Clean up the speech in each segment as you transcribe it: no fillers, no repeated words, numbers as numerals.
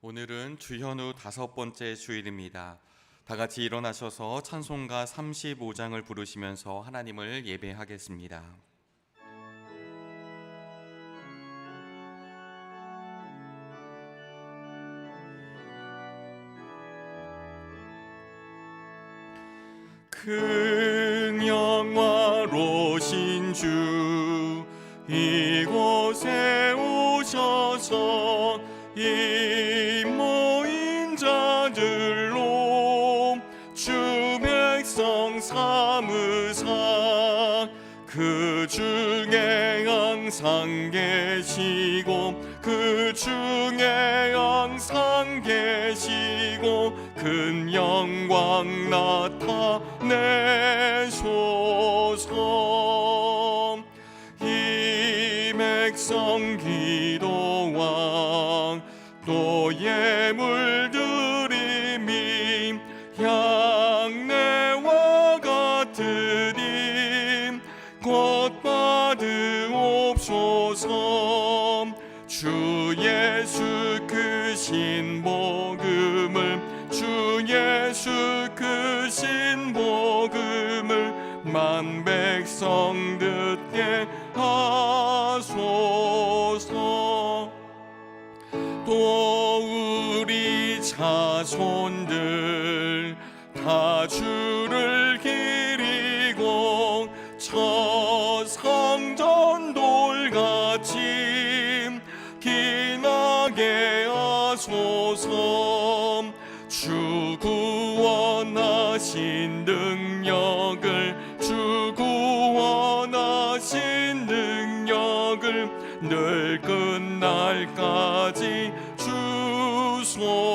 오늘은 주현우 5번째 주일입니다. 다 같이 일어나셔서 찬송가 35장을 부르시면서 하나님을 예배하겠습니다. 큰 영화로신 주 이곳에 오셔서 이 모인 자들로 주 백성 삼으사 그 중에 항상 계시고 그 중에 항상 계시고 큰 영광 나타내소서. 이 백성 기도왕 또 예물 드림이 향내와 같으니 곧 받으옵소서. 주 예수 그 신복음을 주 예수 그 신복음을 만 백성 듣게 하소서. 또 우리 자손들 다 주를 기리고 저 성전 돌같이 기나게 하소서. 주 구원하신 능력을 주 구원하신 능력을 늘 끝날까지 주소서.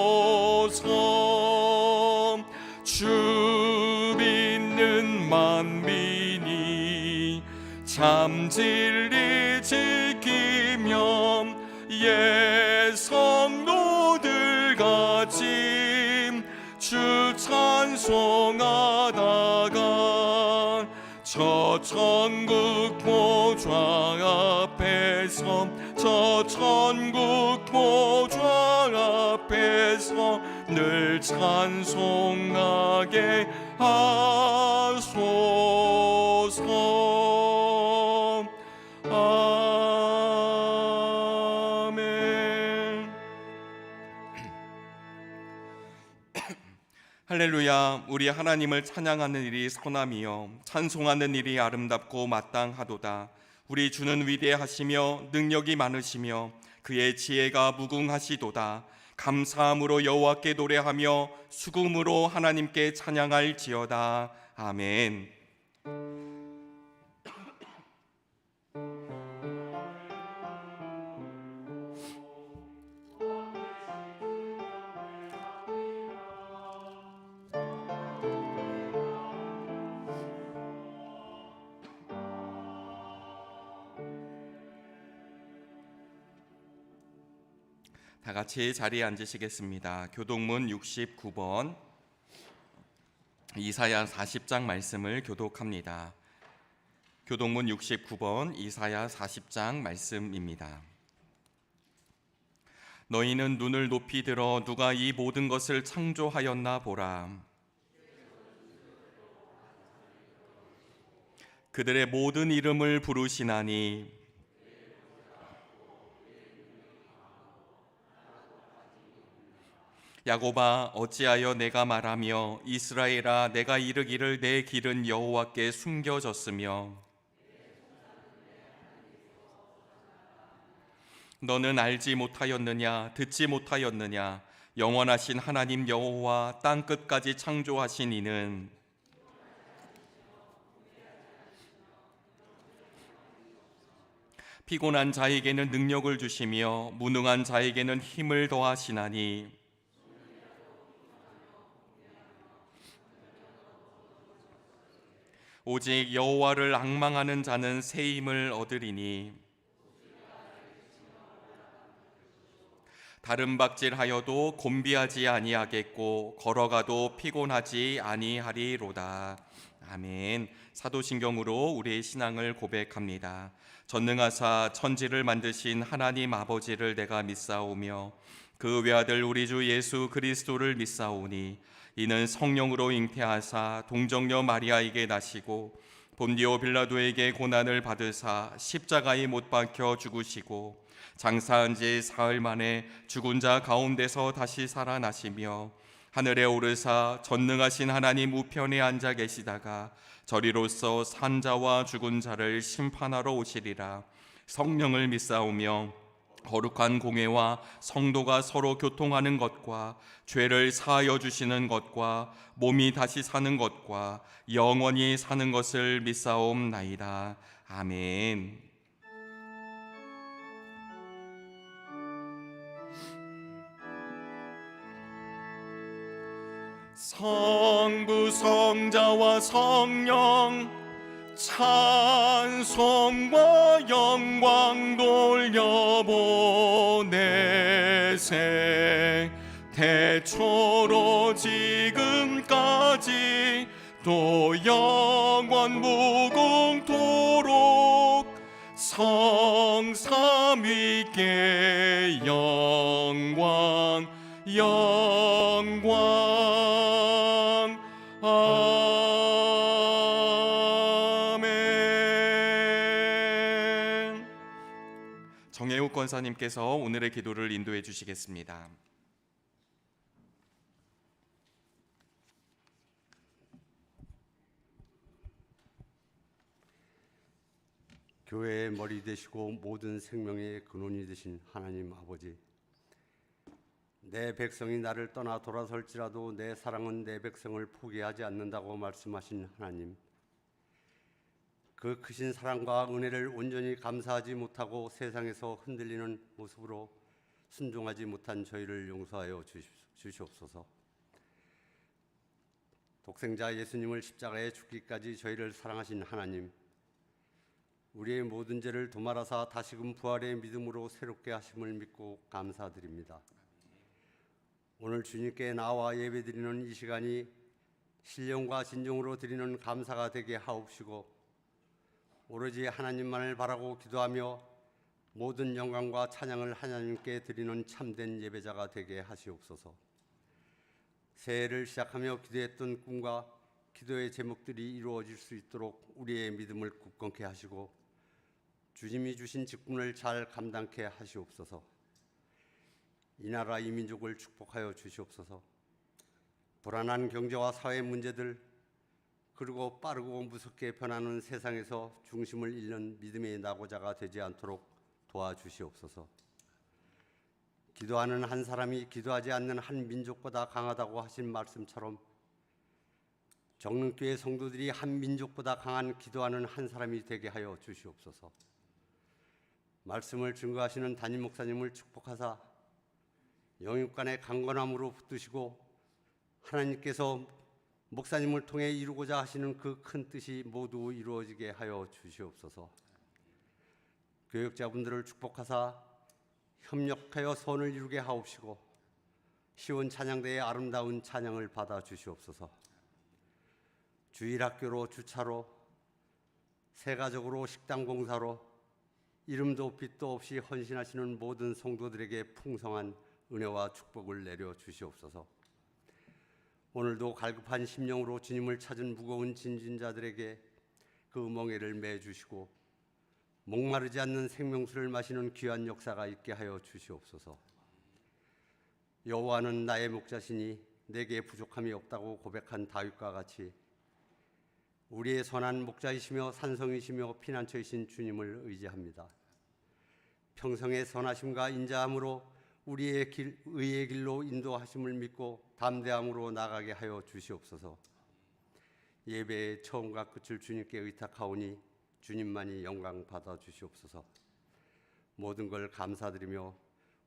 주 믿는 만민이 참 진리 지키며 예 성도들 같이 주 찬송하다가 저 천국 보좌 앞에서 저 천국 보좌 앞에서 늘 찬송하게 하소서. 아멘. 할렐루야. 우리 하나님을 찬양하는 일이 선함이요 찬송하는 일이 아름답고 마땅하도다. 우리 주는 위대하시며 능력이 많으시며 그의 지혜가 무궁하시도다. 감사함으로 여호와께 노래하며 수금으로 하나님께 찬양할지어다. 아멘. 다 같이 자리에 앉으시겠습니다. 교독문 69번 이사야 40장 말씀을 교독합니다. 교독문 69번 이사야 40장 말씀입니다. 너희는 눈을 높이 들어 누가 이 모든 것을 창조하였나 보라. 그들의 모든 이름을 부르시나니 야곱아 어찌하여 내가 말하며 이스라엘아 내가 이르기를 내 길은 여호와께 숨겨졌으며 너는 알지 못하였느냐 듣지 못하였느냐 영원하신 하나님 여호와 땅 끝까지 창조하신 이는 피곤한 자에게는 능력을 주시며 무능한 자에게는 힘을 더하시나니 오직 여호와를 앙망하는 자는 새 힘을 얻으리니 다른 박질하여도 곤비하지 아니하겠고 걸어가도 피곤하지 아니하리로다. 아멘. 사도신경으로 우리의 신앙을 고백합니다. 전능하사 천지를 만드신 하나님 아버지를 내가 믿사오며 그 외아들 우리 주 예수 그리스도를 믿사오니 이는 성령으로 잉태하사 동정녀 마리아에게 나시고 본디오 빌라도에게 고난을 받으사 십자가에 못 박혀 죽으시고 장사한 지 사흘 만에 죽은 자 가운데서 다시 살아나시며 하늘에 오르사 전능하신 하나님 우편에 앉아 계시다가 저리로서 산 자와 죽은 자를 심판하러 오시리라. 성령을 믿사오며 거룩한 공회와 성도가 서로 교통하는 것과 죄를 사하여 주시는 것과 몸이 다시 사는 것과 영원히 사는 것을 믿사옵나이다. 아멘. 성부 성자와 성령 찬송과 영광 돌려보내세. 태초로 지금까지 또 영원 무궁토록 성삼위께 영광 영광. 아멘. 정혜욱 권사님께서 오늘의 기도를 인도해 주시겠습니다. 교회의 머리 되시고 모든 생명의 근원이 되신 하나님 아버지, 내 백성이 나를 떠나 돌아설지라도 내 사랑은 내 백성을 포기하지 않는다고 말씀하신 하나님, 그 크신 사랑과 은혜를 온전히 감사하지 못하고 세상에서 흔들리는 모습으로 순종하지 못한 저희를 용서하여 주시옵소서. 독생자 예수님을 십자가에 죽기까지 저희를 사랑하신 하나님, 우리의 모든 죄를 도말하사 다시금 부활의 믿음으로 새롭게 하심을 믿고 감사드립니다. 오늘 주님께 나와 예배드리는 이 시간이 신령과 진정으로 드리는 감사가 되게 하옵시고, 오로지 하나님만을 바라고 기도하며 모든 영광과 찬양을 하나님께 드리는 참된 예배자가 되게 하시옵소서. 새해를 시작하며 기도했던 꿈과 기도의 제목들이 이루어질 수 있도록 우리의 믿음을 굳건케 하시고 주님이 주신 직분을 잘 감당케 하시옵소서. 이 나라 이 민족을 축복하여 주시옵소서. 불안한 경제와 사회 문제들, 그리고 빠르고 무섭게 변하는 세상에서 중심을 잃는 믿음의 낙오자가 되지 않도록 도와주시옵소서. 기도하는 한 사람이 기도하지 않는 한 민족보다 강하다고 하신 말씀처럼 정릉교회 성도들이 한 민족보다 강한 기도하는 한 사람이 되게 하여 주시옵소서. 말씀을 증거하시는 담임 목사님을 축복하사 영육간의 강건함으로 붙드시고 하나님께서 목사님을 통해 이루고자 하시는 그 큰 뜻이 모두 이루어지게 하여 주시옵소서. 교역자분들을 축복하사 협력하여 선을 이루게 하옵시고 시온 찬양대의 아름다운 찬양을 받아 주시옵소서. 주일학교로 주차로 세가족으로 식당 공사로 이름도 빛도 없이 헌신하시는 모든 성도들에게 풍성한 은혜와 축복을 내려 주시옵소서. 오늘도 갈급한 심령으로 주님을 찾은 무거운 진진자들에게 그 멍에를 매주시고 목마르지 않는 생명수를 마시는 귀한 역사가 있게 하여 주시옵소서. 여호와는 나의 목자시니 내게 부족함이 없다고 고백한 다윗과 같이 우리의 선한 목자이시며 산성이시며 피난처이신 주님을 의지합니다. 평생의 선하심과 인자함으로 우리의 의의 길로 인도하심을 믿고 담대함으로 나가게 하여 주시옵소서. 예배의 처음과 끝을 주님께 의탁하오니 주님만이 영광 받아 주시옵소서. 모든 걸 감사드리며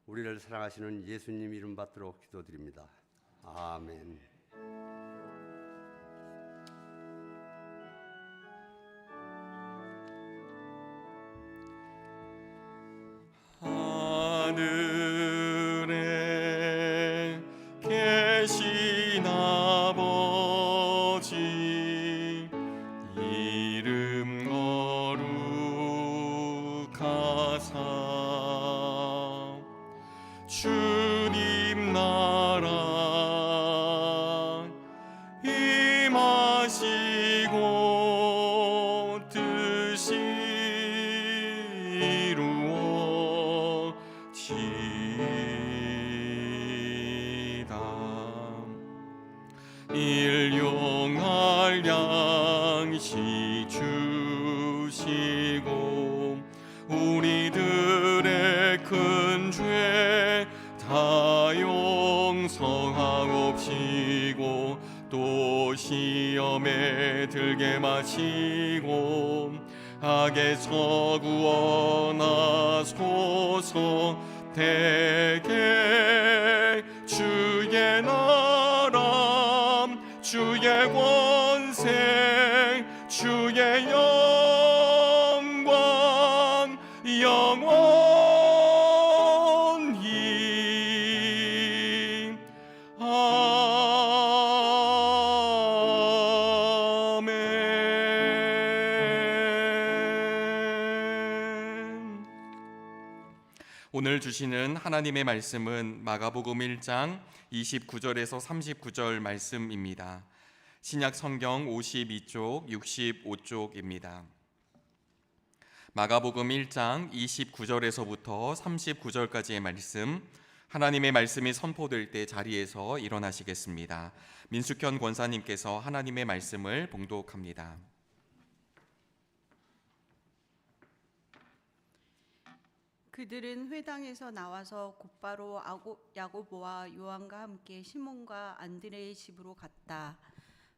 우리를 사랑하시는 예수님 이름 받들어 기도드립니다. 아멘. 하늘에 계신 아버지 이름 거룩하사 주님 뜻이 이루어지다. 일용할 양식 주시고 우리들의 큰 죄 다 용서하옵시고 또 시험에 들게 마시고 악에서 구원하소서. 대개 주의 나라 주의 권세 주의 영광 영원히 아멘. 오늘 주시는 하나님의 말씀은 마가복음 1장 29절에서 39절 말씀입니다. 신약 성경 52쪽, 65쪽입니다. 마가복음 1장 29절에서부터 39절까지의 말씀, 하나님의 말씀이 선포될 때 자리에서 일어나시겠습니다. 민숙현 권사님께서 하나님의 말씀을 봉독합니다. 그들은 회당에서 나와서 곧바로 야고보와 요한과 함께 시몬과 안드레의 집으로 갔다.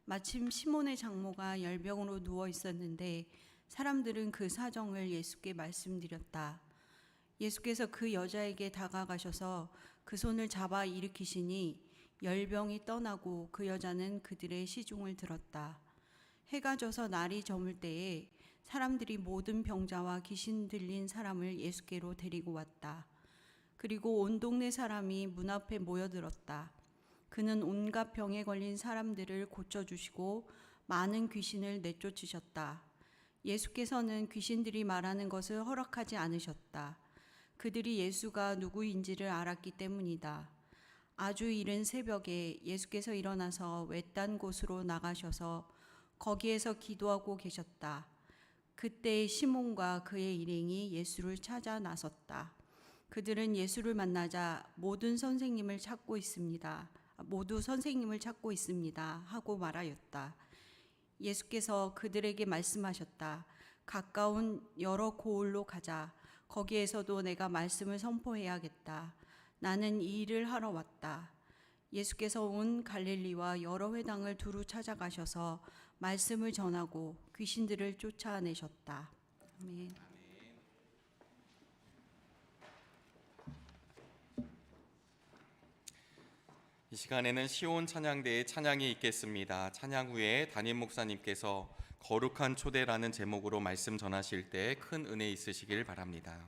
마침 시몬의 장모가 열병으로 누워 있었는데 사람들은 그 사정을 예수께 말씀드렸다. 예수께서 그 여자에게 다가가셔서 그 손을 잡아 일으키시니 열병이 떠나고 그 여자는 그들의 시중을 들었다. 해가 져서 날이 저물 때에 사람들이 모든 병자와 귀신 들린 사람을 예수께로 데리고 왔다. 그리고 온 동네 사람이 문 앞에 모여들었다. 그는 온갖 병에 걸린 사람들을 고쳐주시고 많은 귀신을 내쫓으셨다. 예수께서는 귀신들이 말하는 것을 허락하지 않으셨다. 그들이 예수가 누구인지를 알았기 때문이다. 아주 이른 새벽에 예수께서 일어나서 외딴 곳으로 나가셔서 거기에서 기도하고 계셨다. 그때 시몬과 그의 일행이 예수를 찾아 나섰다. 그들은 예수를 만나자 모두 선생님을 찾고 있습니다 하고 말하였다. 예수께서 그들에게 말씀하셨다. 가까운 여러 고을로 가자. 거기에서도 내가 말씀을 선포해야겠다. 나는 이 일을 하러 왔다. 예수께서 온 갈릴리와 여러 회당을 두루 찾아가셔서 말씀을 전하고 귀신들을 쫓아내셨다. 아멘. 이 시간에는 시온 찬양대의 찬양이 있겠습니다. 찬양 후에 담임 목사님께서 거룩한 초대라는 제목으로 말씀 전하실 때 큰 은혜 있으시길 바랍니다.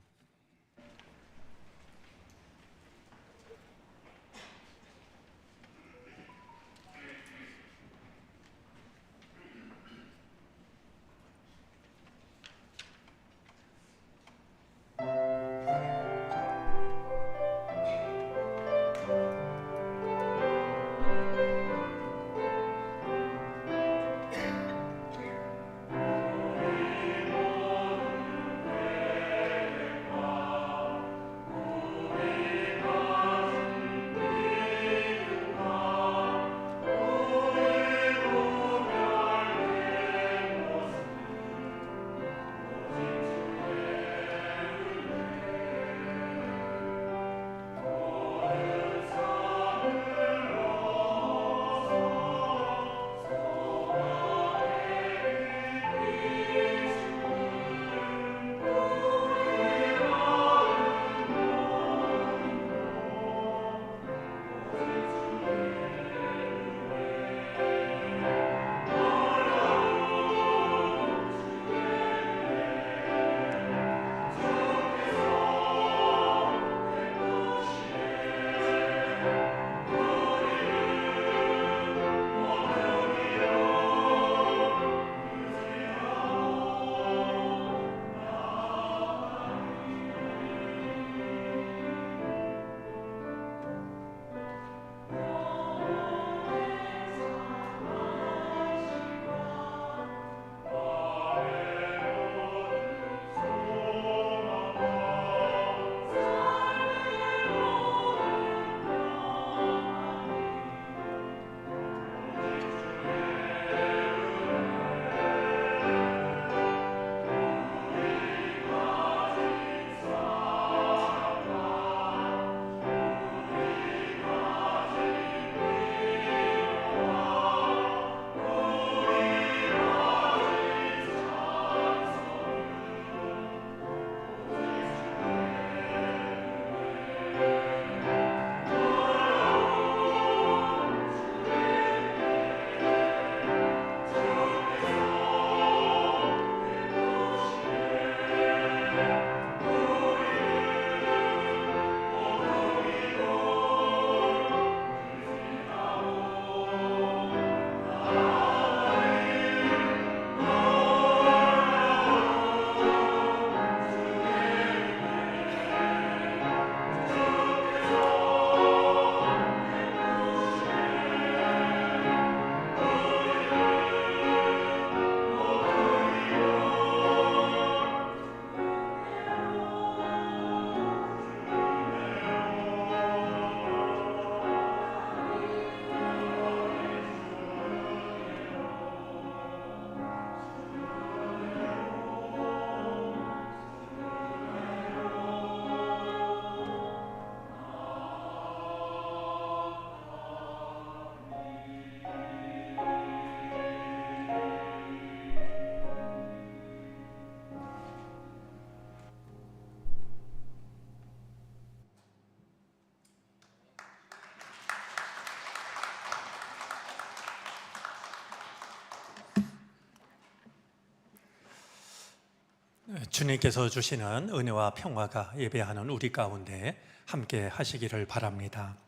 주님께서 주시는 은혜와 평화가 예배하는 우리 가운데 함께 하시기를 바랍니다.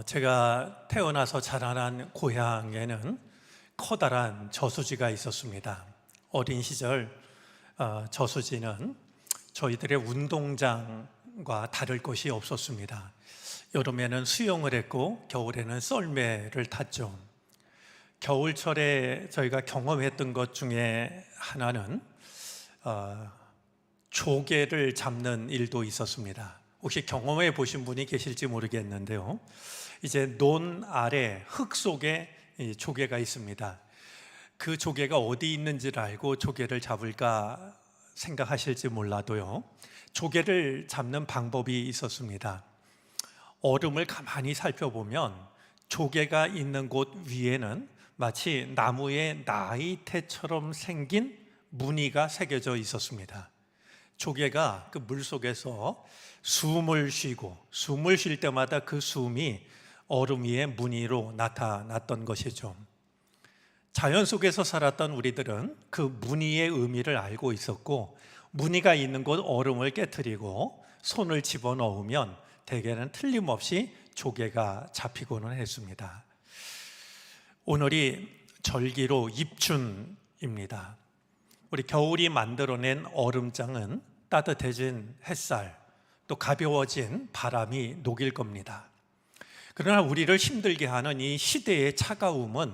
제가 태어나서 자라난 고향에는 커다란 저수지가 있었습니다. 어린 시절 저수지는 저희들의 운동장과 다를 것이 없었습니다. 여름에는 수영을 했고 겨울에는 썰매를 탔죠. 겨울철에 저희가 경험했던 것 중에 하나는 조개를 잡는 일도 있었습니다. 혹시 경험해 보신 분이 계실지 모르겠는데요, 이제 논 아래 흙 속에 이 조개가 있습니다. 그 조개가 어디 있는지를 알고 조개를 잡을까 생각하실지 몰라도요, 조개를 잡는 방법이 있었습니다. 얼음을 가만히 살펴보면 조개가 있는 곳 위에는 마치 나무의 나이테처럼 생긴 무늬가 새겨져 있었습니다. 조개가 그 물속에서 숨을 쉬고 숨을 쉴 때마다 그 숨이 얼음 위에 무늬로 나타났던 것이죠. 자연 속에서 살았던 우리들은 그 무늬의 의미를 알고 있었고, 무늬가 있는 곳 얼음을 깨트리고 손을 집어넣으면 대개는 틀림없이 조개가 잡히고는 했습니다. 오늘이 절기로 입춘입니다. 우리 겨울이 만들어낸 얼음장은 따뜻해진 햇살, 또 가벼워진 바람이 녹일 겁니다. 그러나 우리를 힘들게 하는 이 시대의 차가움은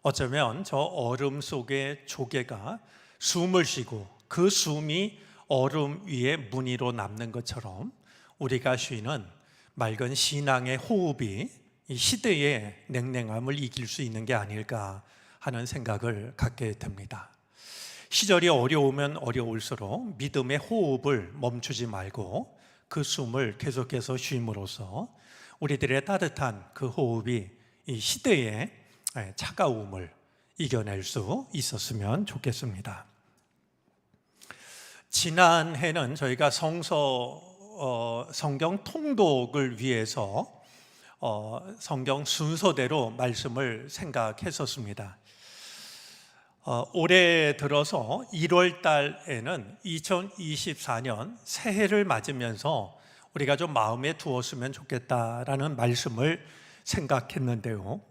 어쩌면 저 얼음 속의 조개가 숨을 쉬고 그 숨이 얼음 위에 무늬로 남는 것처럼 우리가 쉬는 맑은 신앙의 호흡이 이 시대의 냉랭함을 이길 수 있는 게 아닐까 하는 생각을 갖게 됩니다. 시절이 어려우면 어려울수록 믿음의 호흡을 멈추지 말고 그 숨을 계속해서 쉼으로써 우리들의 따뜻한 그 호흡이 이 시대의 차가움을 이겨낼 수 있었으면 좋겠습니다. 지난해는 저희가 성경 통독을 위해서 성경 순서대로 말씀을 생각했었습니다. 올해 들어서 1월 달에는 2024년 새해를 맞으면서 우리가 좀 마음에 두었으면 좋겠다라는 말씀을 생각했는데요,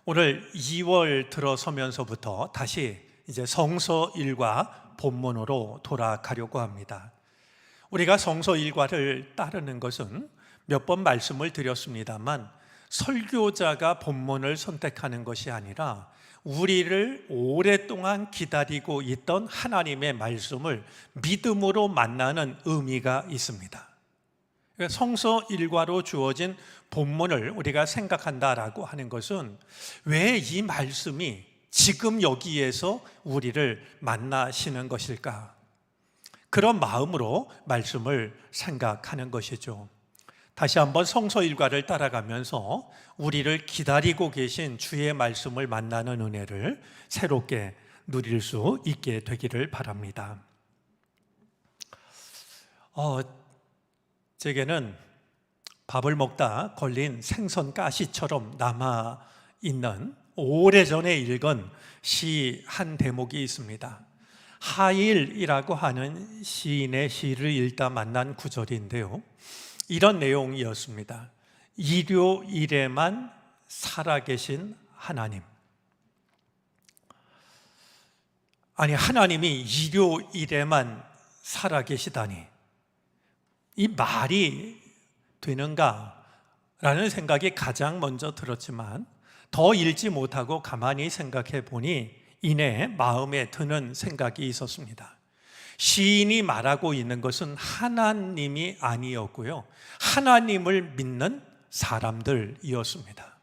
오늘 2월 들어서면서부터 다시 이제 성서 일과 본문으로 돌아가려고 합니다. 우리가 성서 일과를 따르는 것은 몇 번 말씀을 드렸습니다만, 설교자가 본문을 선택하는 것이 아니라 우리를 오랫동안 기다리고 있던 하나님의 말씀을 믿음으로 만나는 의미가 있습니다. 성서 일과로 주어진 본문을 우리가 생각한다라고 하는 것은 왜 이 말씀이 지금 여기에서 우리를 만나시는 것일까? 그런 마음으로 말씀을 생각하는 것이죠. 다시 한번 성서 일과를 따라가면서 우리를 기다리고 계신 주의 말씀을 만나는 은혜를 새롭게 누릴 수 있게 되기를 바랍니다. 제게는 밥을 먹다 걸린 생선 가시처럼 남아있는 오래전에 읽은 시 한 대목이 있습니다. 하일이라고 하는 시인의 시를 읽다 만난 구절인데요, 이런 내용이었습니다. 일요일에만 살아계신 하나님. 아니, 하나님이 일요일에만 살아계시다니, 이 말이 되는가? 라는 생각이 가장 먼저 들었지만, 더 읽지 못하고 가만히 생각해 보니 이내 마음에 드는 생각이 있었습니다. 시인이 말하고 있는 것은 하나님이 아니었고요, 하나님을 믿는 사람들이었습니다.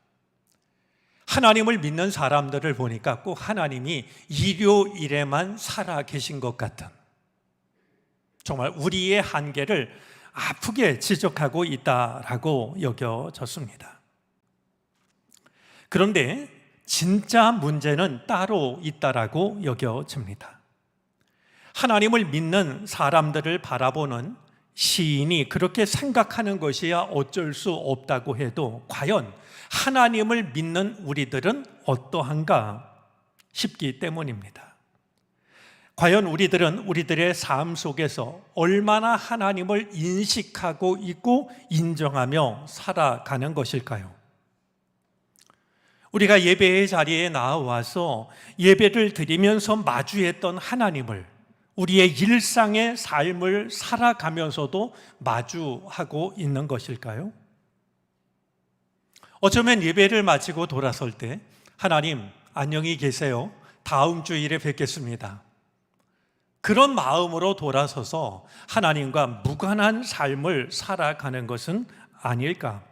하나님을 믿는 사람들을 보니까 꼭 하나님이 일요일에만 살아 계신 것 같은, 정말 우리의 한계를 아프게 지적하고 있다라고 여겨졌습니다. 그런데 진짜 문제는 따로 있다라고 여겨집니다. 하나님을 믿는 사람들을 바라보는 시인이 그렇게 생각하는 것이야 어쩔 수 없다고 해도, 과연 하나님을 믿는 우리들은 어떠한가 싶기 때문입니다. 과연 우리들은 우리들의 삶 속에서 얼마나 하나님을 인식하고 있고 인정하며 살아가는 것일까요? 우리가 예배의 자리에 나와서 예배를 드리면서 마주했던 하나님을 우리의 일상의 삶을 살아가면서도 마주하고 있는 것일까요? 어쩌면 예배를 마치고 돌아설 때 하나님 안녕히 계세요. 다음 주일에 뵙겠습니다. 그런 마음으로 돌아서서 하나님과 무관한 삶을 살아가는 것은 아닐까?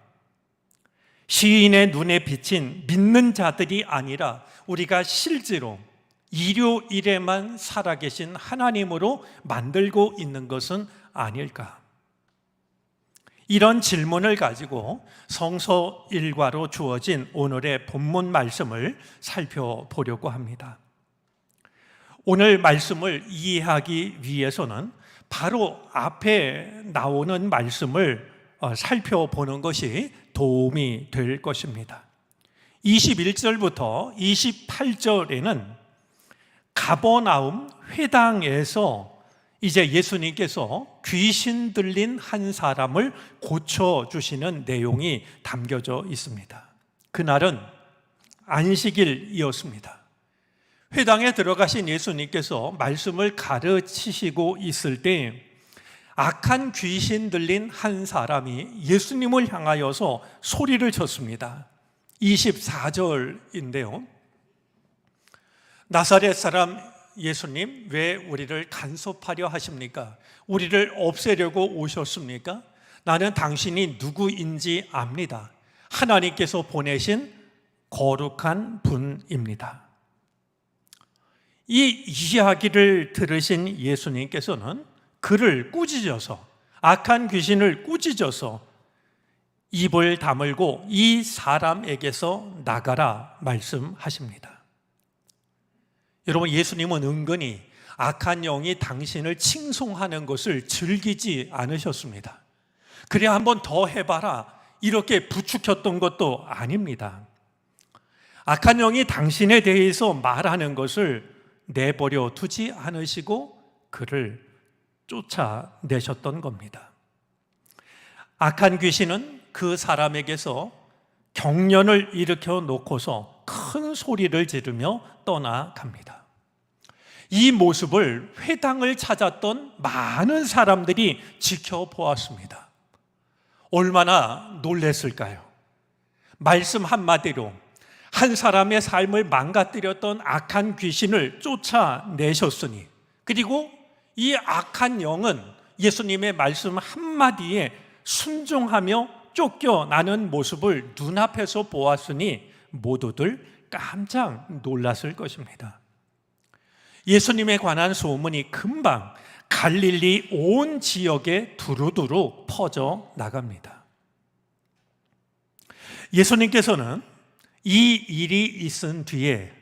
시인의 눈에 비친 믿는 자들이 아니라 우리가 실제로 일요일에만 살아계신 하나님으로 만들고 있는 것은 아닐까? 이런 질문을 가지고 성서 일과로 주어진 오늘의 본문 말씀을 살펴보려고 합니다. 오늘 말씀을 이해하기 위해서는 바로 앞에 나오는 말씀을 살펴보는 것이 도움이 될 것입니다. 21절부터 28절에는 가버나움 회당에서 이제 예수님께서 귀신 들린 한 사람을 고쳐주시는 내용이 담겨져 있습니다. 그날은 안식일이었습니다. 회당에 들어가신 예수님께서 말씀을 가르치시고 있을 때 악한 귀신 들린 한 사람이 예수님을 향하여서 소리를 쳤습니다. 24절인데요. 나사렛 사람 예수님, 왜 우리를 간섭하려 하십니까? 우리를 없애려고 오셨습니까? 나는 당신이 누구인지 압니다. 하나님께서 보내신 거룩한 분입니다. 이 이야기를 들으신 예수님께서는 그를 꾸짖어서, 악한 귀신을 꾸짖어서 입을 다물고 이 사람에게서 나가라 말씀하십니다. 여러분, 예수님은 은근히 악한 영이 당신을 칭송하는 것을 즐기지 않으셨습니다. 그래 한번 더 해봐라 이렇게 부추겼던 것도 아닙니다. 악한 영이 당신에 대해서 말하는 것을 내버려 두지 않으시고 그를 쫓아내셨던 겁니다. 악한 귀신은 그 사람에게서 경련을 일으켜 놓고서 큰 소리를 지르며 떠나갑니다. 이 모습을 회당을 찾았던 많은 사람들이 지켜보았습니다. 얼마나 놀랐을까요? 말씀 한마디로 한 사람의 삶을 망가뜨렸던 악한 귀신을 쫓아내셨으니, 그리고 이 악한 영은 예수님의 말씀 한마디에 순종하며 쫓겨나는 모습을 눈앞에서 보았으니 모두들 깜짝 놀랐을 것입니다. 예수님에 관한 소문이 금방 갈릴리 온 지역에 두루두루 퍼져 나갑니다. 예수님께서는 이 일이 있은 뒤에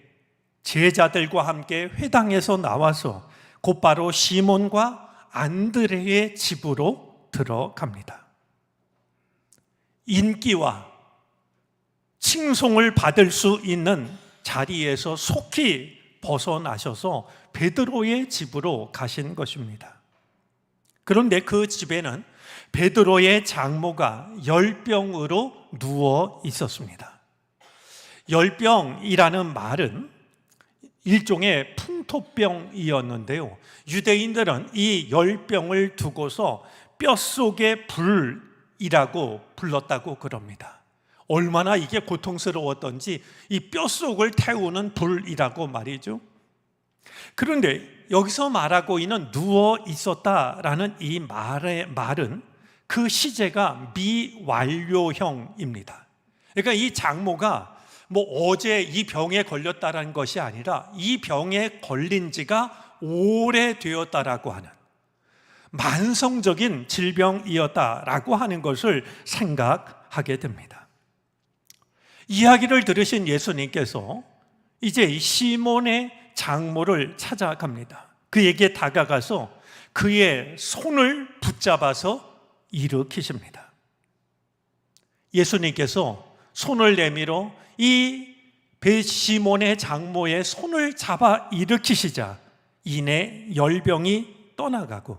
제자들과 함께 회당에서 나와서 곧바로 시몬과 안드레의 집으로 들어갑니다. 인기와 칭송을 받을 수 있는 자리에서 속히 벗어나셔서 베드로의 집으로 가신 것입니다. 그런데 그 집에는 베드로의 장모가 열병으로 누워 있었습니다. 열병이라는 말은 일종의 풍토병이었는데요. 유대인들은 이 열병을 두고서 뼛속의 불이라고 불렀다고 그럽니다. 얼마나 이게 고통스러웠던지 이 뼛속을 태우는 불이라고 말이죠. 그런데 여기서 말하고 있는 누워 있었다라는 이 말은 그 시제가 미완료형입니다. 그러니까 이 장모가 어제 이 병에 걸렸다라는 것이 아니라 이 병에 걸린 지가 오래되었다라고 하는 만성적인 질병이었다라고 하는 것을 생각하게 됩니다. 이야기를 들으신 예수님께서 이제 시몬의 장모를 찾아갑니다. 그에게 다가가서 그의 손을 붙잡아서 일으키십니다. 예수님께서 손을 내밀어 이 시몬의 장모의 손을 잡아 일으키시자 이내 열병이 떠나가고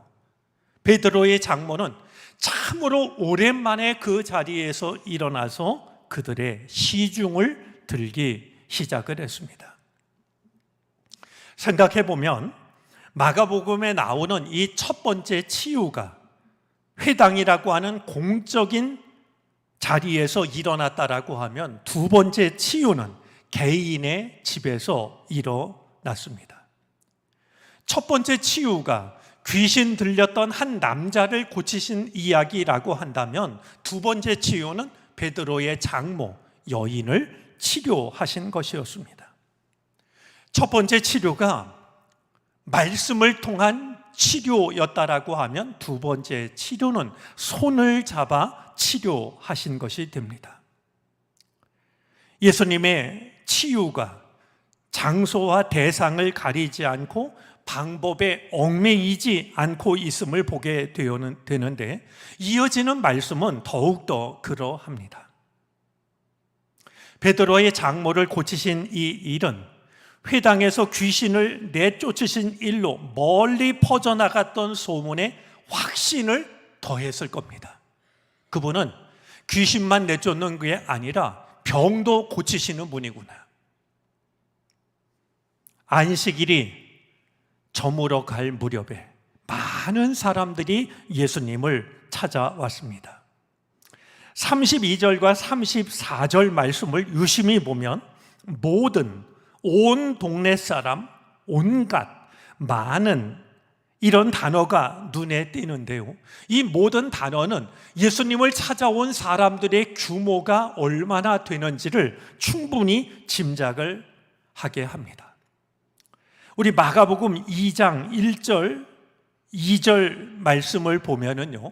베드로의 장모는 참으로 오랜만에 그 자리에서 일어나서 그들의 시중을 들기 시작을 했습니다. 생각해 보면 마가복음에 나오는 이 첫 번째 치유가 회당이라고 하는 공적인 자리에서 일어났다라고 하면 두 번째 치유는 개인의 집에서 일어났습니다. 첫 번째 치유가 귀신 들렸던 한 남자를 고치신 이야기라고 한다면 두 번째 치유는 베드로의 장모 여인을 치료하신 것이었습니다. 첫 번째 치료가 말씀을 통한 치료였다라고 하면 두 번째 치료는 손을 잡아 치료하신 것이 됩니다. 예수님의 치유가 장소와 대상을 가리지 않고 방법에 얽매이지 않고 있음을 보게 되는데 이어지는 말씀은 더욱더 그러합니다. 베드로의 장모를 고치신 이 일은 회당에서 귀신을 내쫓으신 일로 멀리 퍼져나갔던 소문에 확신을 더했을 겁니다. 그분은 귀신만 내쫓는 게 아니라 병도 고치시는 분이구나. 안식일이 저물어 갈 무렵에 많은 사람들이 예수님을 찾아왔습니다. 32절과 34절 말씀을 유심히 보면 모든, 온 동네 사람, 온갖, 많은 이런 단어가 눈에 띄는데요. 이 모든 단어는 예수님을 찾아온 사람들의 규모가 얼마나 되는지를 충분히 짐작을 하게 합니다. 우리 마가복음 2장 1절, 2절 말씀을 보면은요,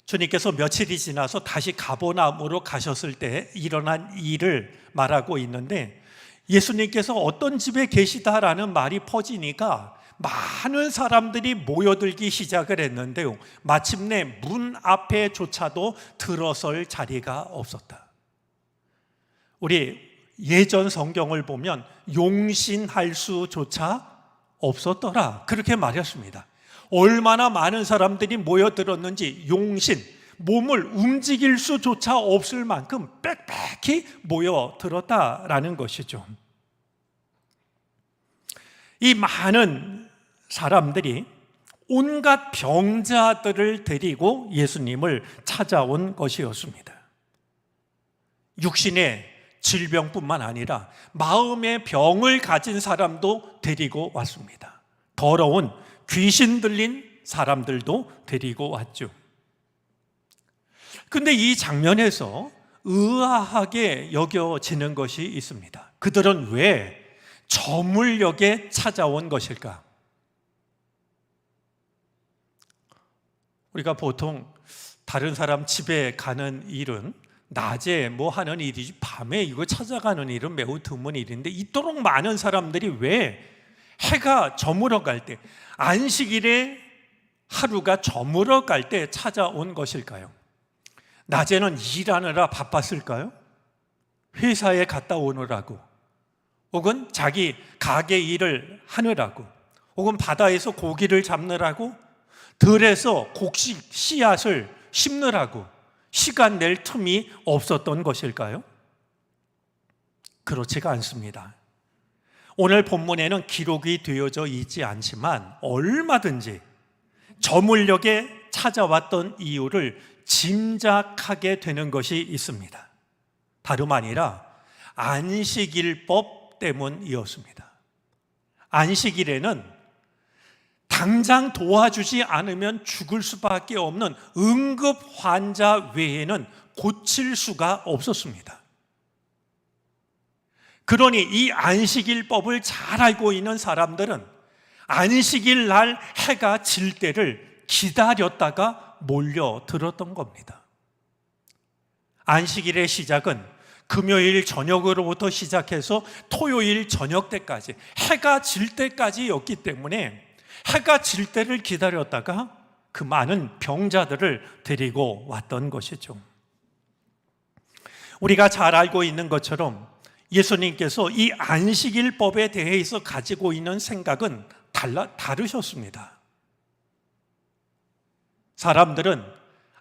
주님께서 며칠이 지나서 다시 가버나움으로 가셨을 때 일어난 일을 말하고 있는데 예수님께서 어떤 집에 계시다라는 말이 퍼지니까 많은 사람들이 모여들기 시작을 했는데요, 마침내 문 앞에조차도 들어설 자리가 없었다. 우리 예전 성경을 보면 용신할 수조차 없었더라, 그렇게 말했습니다. 얼마나 많은 사람들이 모여들었는지 용신, 몸을 움직일 수조차 없을 만큼 빽빽히 모여들었다라는 것이죠. 이 많은 사람들이 온갖 병자들을 데리고 예수님을 찾아온 것이었습니다. 육신의 질병뿐만 아니라 마음의 병을 가진 사람도 데리고 왔습니다. 더러운 귀신 들린 사람들도 데리고 왔죠. 근데 이 장면에서 의아하게 여겨지는 것이 있습니다. 그들은 왜 저물녘에 찾아온 것일까? 우리가 보통 다른 사람 집에 가는 일은 낮에 뭐 하는 일이지 밤에 이거 찾아가는 일은 매우 드문 일인데 이토록 많은 사람들이 왜 해가 저물어 갈 때, 안식일에 하루가 저물어 갈 때 찾아온 것일까요? 낮에는 일하느라 바빴을까요? 회사에 갔다 오느라고, 혹은 자기 가게 일을 하느라고, 혹은 바다에서 고기를 잡느라고, 들에서 곡식 씨앗을 심느라고 시간 낼 틈이 없었던 것일까요? 그렇지가 않습니다. 오늘 본문에는 기록이 되어져 있지 않지만 얼마든지 저물녘에 찾아왔던 이유를 짐작하게 되는 것이 있습니다. 다름 아니라 안식일법 때문이었습니다. 안식일에는 당장 도와주지 않으면 죽을 수밖에 없는 응급 환자 외에는 고칠 수가 없었습니다. 그러니 이 안식일법을 잘 알고 있는 사람들은 안식일 날 해가 질 때를 기다렸다가 몰려들었던 겁니다. 안식일의 시작은 금요일 저녁으로부터 시작해서 토요일 저녁 때까지, 해가 질 때까지였기 때문에 해가 질 때를 기다렸다가 그 많은 병자들을 데리고 왔던 것이죠. 우리가 잘 알고 있는 것처럼 예수님께서 이 안식일법에 대해서 가지고 있는 생각은 다르셨습니다. 사람들은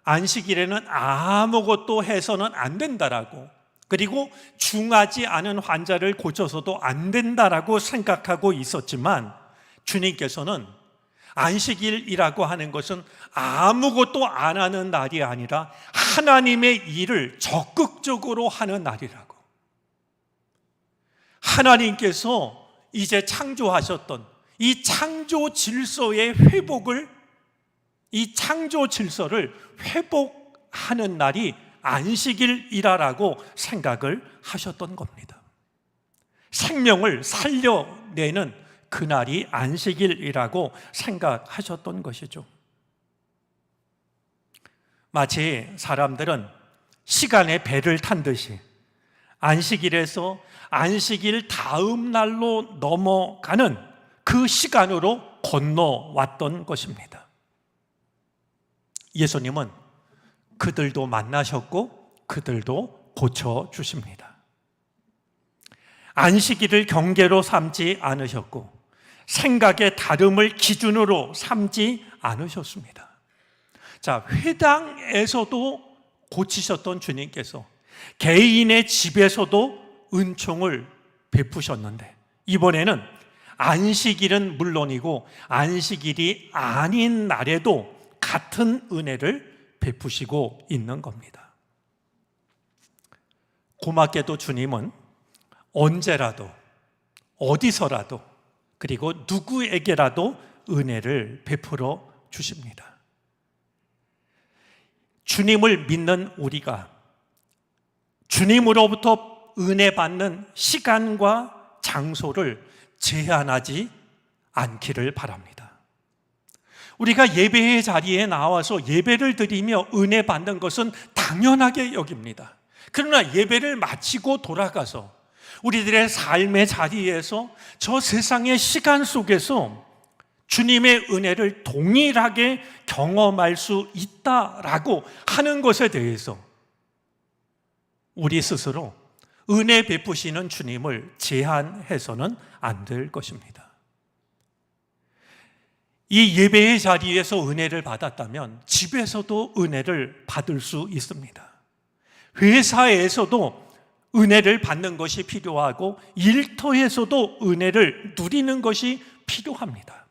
안식일에는 아무것도 해서는 안 된다라고, 그리고 중하지 않은 환자를 고쳐서도 안 된다라고 생각하고 있었지만, 주님께서는 안식일이라고 하는 것은 아무것도 안 하는 날이 아니라 하나님의 일을 적극적으로 하는 날이라고, 하나님께서 이제 창조하셨던 이 창조 질서의 회복을, 이 창조 질서를 회복하는 날이 안식일이라고 생각을 하셨던 겁니다. 생명을 살려내는 그날이 안식일이라고 생각하셨던 것이죠. 마치 사람들은 시간의 배를 탄 듯이 안식일에서 안식일 다음 날로 넘어가는 그 시간으로 건너왔던 것입니다. 예수님은 그들도 만나셨고 그들도 고쳐주십니다. 안식일을 경계로 삼지 않으셨고 생각의 다름을 기준으로 삼지 않으셨습니다. 자, 회당에서도 고치셨던 주님께서 개인의 집에서도 은총을 베푸셨는데, 이번에는 안식일은 물론이고 안식일이 아닌 날에도 같은 은혜를 베푸시고 있는 겁니다. 고맙게도 주님은 언제라도 어디서라도 그리고 누구에게라도 은혜를 베풀어 주십니다. 주님을 믿는 우리가 주님으로부터 은혜 받는 시간과 장소를 제한하지 않기를 바랍니다. 우리가 예배의 자리에 나와서 예배를 드리며 은혜 받는 것은 당연하게 여깁니다. 그러나 예배를 마치고 돌아가서 우리들의 삶의 자리에서 저 세상의 시간 속에서 주님의 은혜를 동일하게 경험할 수 있다라고 하는 것에 대해서 우리 스스로 은혜 베푸시는 주님을 제한해서는 안 될 것입니다. 이 예배의 자리에서 은혜를 받았다면 집에서도 은혜를 받을 수 있습니다. 회사에서도 은혜를 받는 것이 필요하고 일터에서도 은혜를 누리는 것이 필요합니다.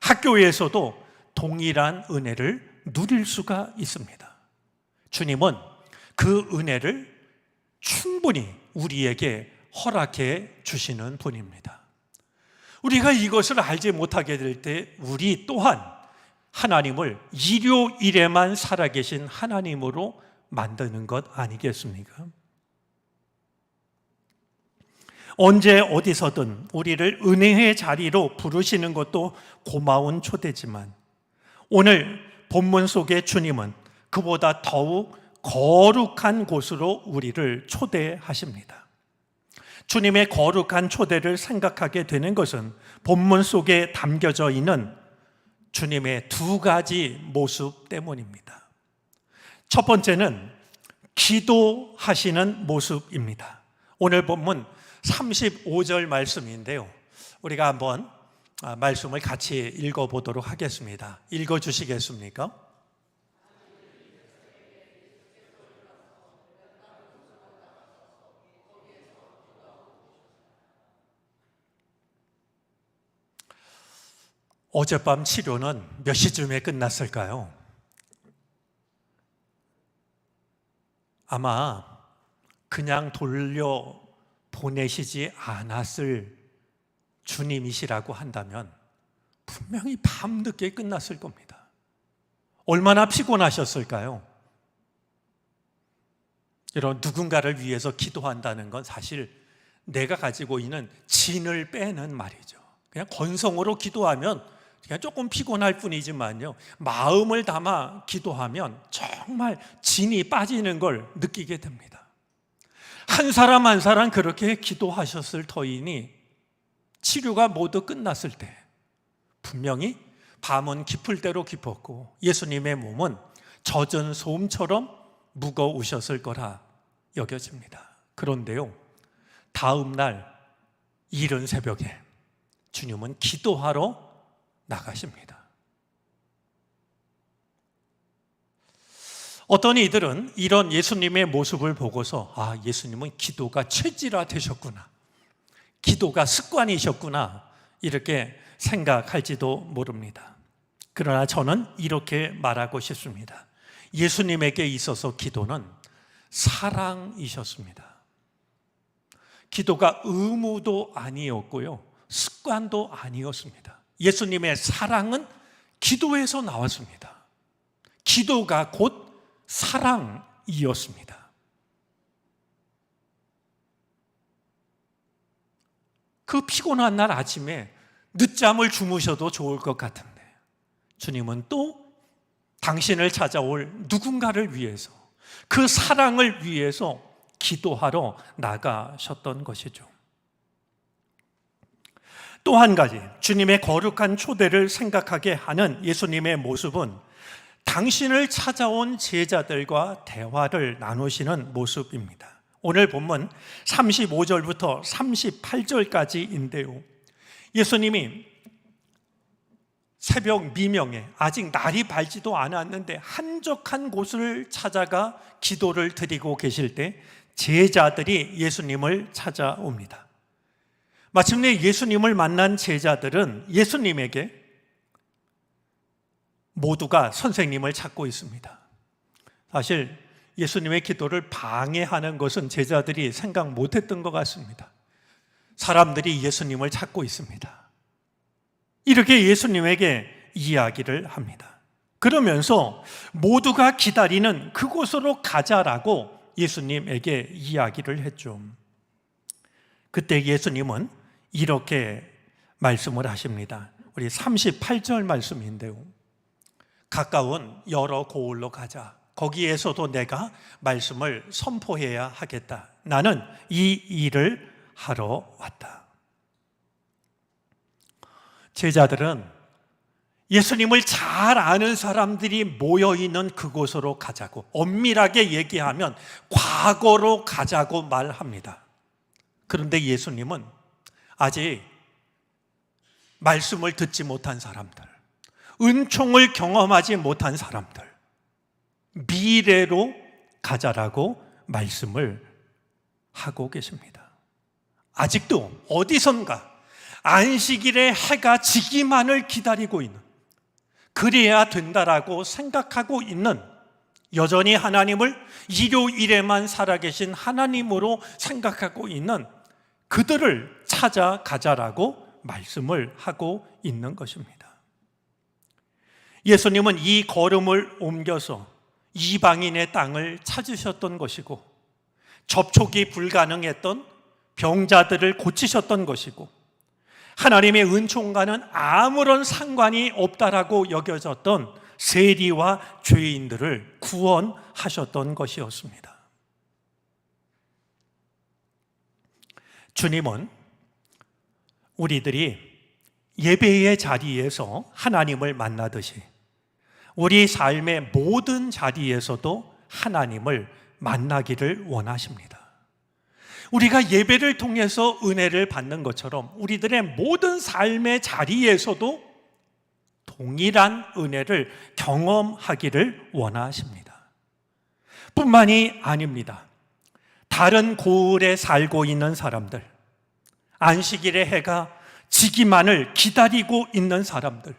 학교에서도 동일한 은혜를 누릴 수가 있습니다. 주님은 그 은혜를 충분히 우리에게 허락해 주시는 분입니다. 우리가 이것을 알지 못하게 될 때 우리 또한 하나님을 일요일에만 살아계신 하나님으로 만드는 것 아니겠습니까? 언제 어디서든 우리를 은혜의 자리로 부르시는 것도 고마운 초대지만, 오늘 본문 속의 주님은 그보다 더욱 거룩한 곳으로 우리를 초대하십니다. 주님의 거룩한 초대를 생각하게 되는 것은 본문 속에 담겨져 있는 주님의 두 가지 모습 때문입니다. 첫 번째는 기도하시는 모습입니다. 오늘 본문 35절 말씀인데요, 우리가 한번 말씀을 같이 읽어보도록 하겠습니다. 읽어주시겠습니까? 어젯밤 치료는 몇 시쯤에 끝났을까요? 아마 그냥 돌려 보내시지 않았을 주님이시라고 한다면 분명히 밤늦게 끝났을 겁니다. 얼마나 피곤하셨을까요? 이런 누군가를 위해서 기도한다는 건 사실 내가 가지고 있는 진을 빼는 말이죠. 그냥 건성으로 기도하면 그냥 조금 피곤할 뿐이지만요, 마음을 담아 기도하면 정말 진이 빠지는 걸 느끼게 됩니다. 한 사람 한 사람 그렇게 기도하셨을 터이니 치료가 모두 끝났을 때 분명히 밤은 깊을 대로 깊었고 예수님의 몸은 젖은 솜처럼 무거우셨을 거라 여겨집니다. 그런데요, 다음 날 이른 새벽에 주님은 기도하러 나가십니다. 어떤 이들은 이런 예수님의 모습을 보고서 예수님은 기도가 체질화되셨구나, 기도가 습관이셨구나, 이렇게 생각할지도 모릅니다. 그러나 저는 이렇게 말하고 싶습니다. 예수님에게 있어서 기도는 사랑이셨습니다. 기도가 의무도 아니었고요, 습관도 아니었습니다. 예수님의 사랑은 기도에서 나왔습니다. 기도가 곧 사랑이었습니다. 그 피곤한 날 아침에 늦잠을 주무셔도 좋을 것 같은데 주님은 또 당신을 찾아올 누군가를 위해서, 그 사랑을 위해서 기도하러 나가셨던 것이죠. 또 한 가지, 주님의 거룩한 초대를 생각하게 하는 예수님의 모습은 당신을 찾아온 제자들과 대화를 나누시는 모습입니다. 오늘 본문 35절부터 38절까지인데요. 예수님이 새벽 미명에 아직 날이 밝지도 않았는데 한적한 곳을 찾아가 기도를 드리고 계실 때 제자들이 예수님을 찾아옵니다. 마침내 예수님을 만난 제자들은 예수님에게 모두가 선생님을 찾고 있습니다. 사실 예수님의 기도를 방해하는 것은 제자들이 생각 못했던 것 같습니다. 사람들이 예수님을 찾고 있습니다. 이렇게 예수님에게 이야기를 합니다. 그러면서 모두가 기다리는 그곳으로 가자라고 예수님에게 이야기를 했죠. 그때 예수님은 이렇게 말씀을 하십니다. 우리 38절 말씀인데요. 가까운 여러 고을로 가자. 거기에서도 내가 말씀을 선포해야 하겠다. 나는 이 일을 하러 왔다. 제자들은 예수님을 잘 아는 사람들이 모여있는 그곳으로 가자고, 엄밀하게 얘기하면 과거로 가자고 말합니다. 그런데 예수님은 아직 말씀을 듣지 못한 사람들, 은총을 경험하지 못한 사람들, 미래로 가자라고 말씀을 하고 계십니다. 아직도 어디선가 안식일에 해가 지기만을 기다리고 있는, 그래야 된다라고 생각하고 있는, 여전히 하나님을 일요일에만 살아계신 하나님으로 생각하고 있는 그들을 찾아가자라고 말씀을 하고 있는 것입니다. 예수님은 이 걸음을 옮겨서 이방인의 땅을 찾으셨던 것이고, 접촉이 불가능했던 병자들을 고치셨던 것이고, 하나님의 은총과는 아무런 상관이 없다라고 여겨졌던 세리와 죄인들을 구원하셨던 것이었습니다. 주님은 우리들이 예배의 자리에서 하나님을 만나듯이 우리 삶의 모든 자리에서도 하나님을 만나기를 원하십니다. 우리가 예배를 통해서 은혜를 받는 것처럼 우리들의 모든 삶의 자리에서도 동일한 은혜를 경험하기를 원하십니다. 뿐만이 아닙니다. 다른 고을에 살고 있는 사람들, 안식일의 해가 지기만을 기다리고 있는 사람들,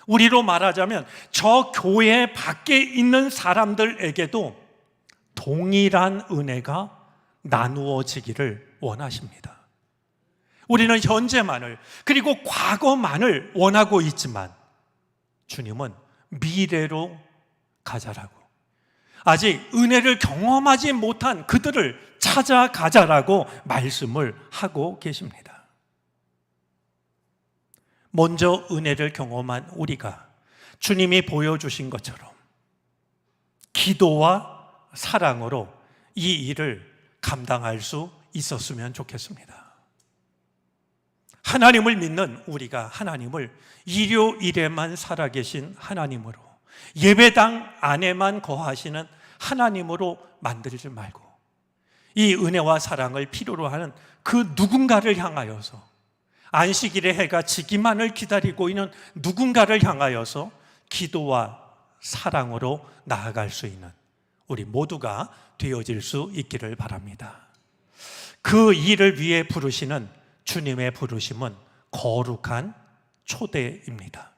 우리로 말하자면 저 교회 밖에 있는 사람들에게도 동일한 은혜가 나누어지기를 원하십니다. 우리는 현재만을, 그리고 과거만을 원하고 있지만 주님은 미래로 가자라고, 아직 은혜를 경험하지 못한 그들을 찾아가자라고 말씀을 하고 계십니다. 먼저 은혜를 경험한 우리가 주님이 보여주신 것처럼 기도와 사랑으로 이 일을 감당할 수 있었으면 좋겠습니다. 하나님을 믿는 우리가 하나님을 일요일에만 살아계신 하나님으로, 예배당 안에만 거하시는 하나님으로 만들지 말고 이 은혜와 사랑을 필요로 하는 그 누군가를 향하여서, 안식일의 해가 지기만을 기다리고 있는 누군가를 향하여서 기도와 사랑으로 나아갈 수 있는 우리 모두가 되어질 수 있기를 바랍니다. 그 일을 위해 부르시는 주님의 부르심은 거룩한 초대입니다.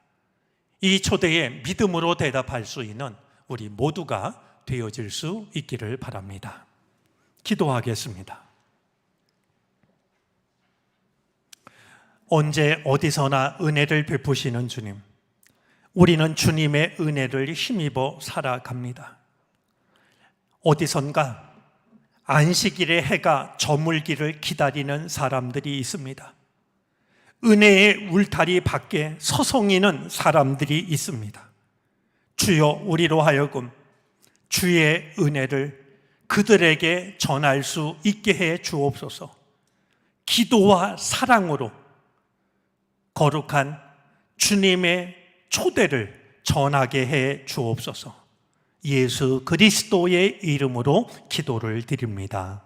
이 초대에 믿음으로 대답할 수 있는 우리 모두가 되어질 수 있기를 바랍니다. 기도하겠습니다. 언제 어디서나 은혜를 베푸시는 주님, 우리는 주님의 은혜를 힘입어 살아갑니다. 어디선가 안식일의 해가 저물기를 기다리는 사람들이 있습니다. 은혜의 울타리 밖에 서성이는 사람들이 있습니다. 주여, 우리로 하여금 주의 은혜를 그들에게 전할 수 있게 해 주옵소서. 기도와 사랑으로 거룩한 주님의 초대를 전하게 해 주옵소서. 예수 그리스도의 이름으로 기도를 드립니다.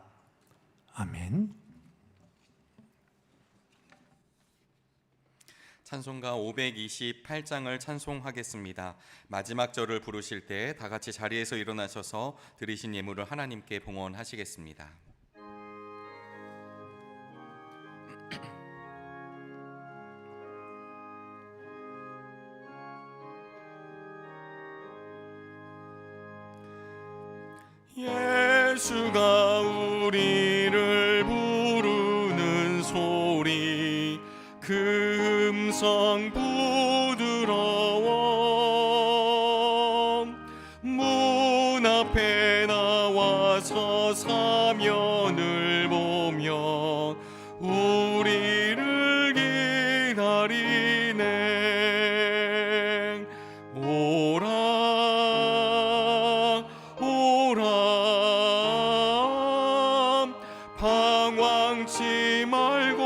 아멘. 찬송가 528장을 찬송하겠습니다. 마지막 절을 부르실 때 다 같이 자리에서 일어나셔서 드리신 예물을 하나님께 봉헌하시겠습니다. 예수가 우리를 부르는 소리, 그 음성 부드러워. 문 앞에 나와서 사면을 보며 우리를 기다리네. 오라 방황치 말고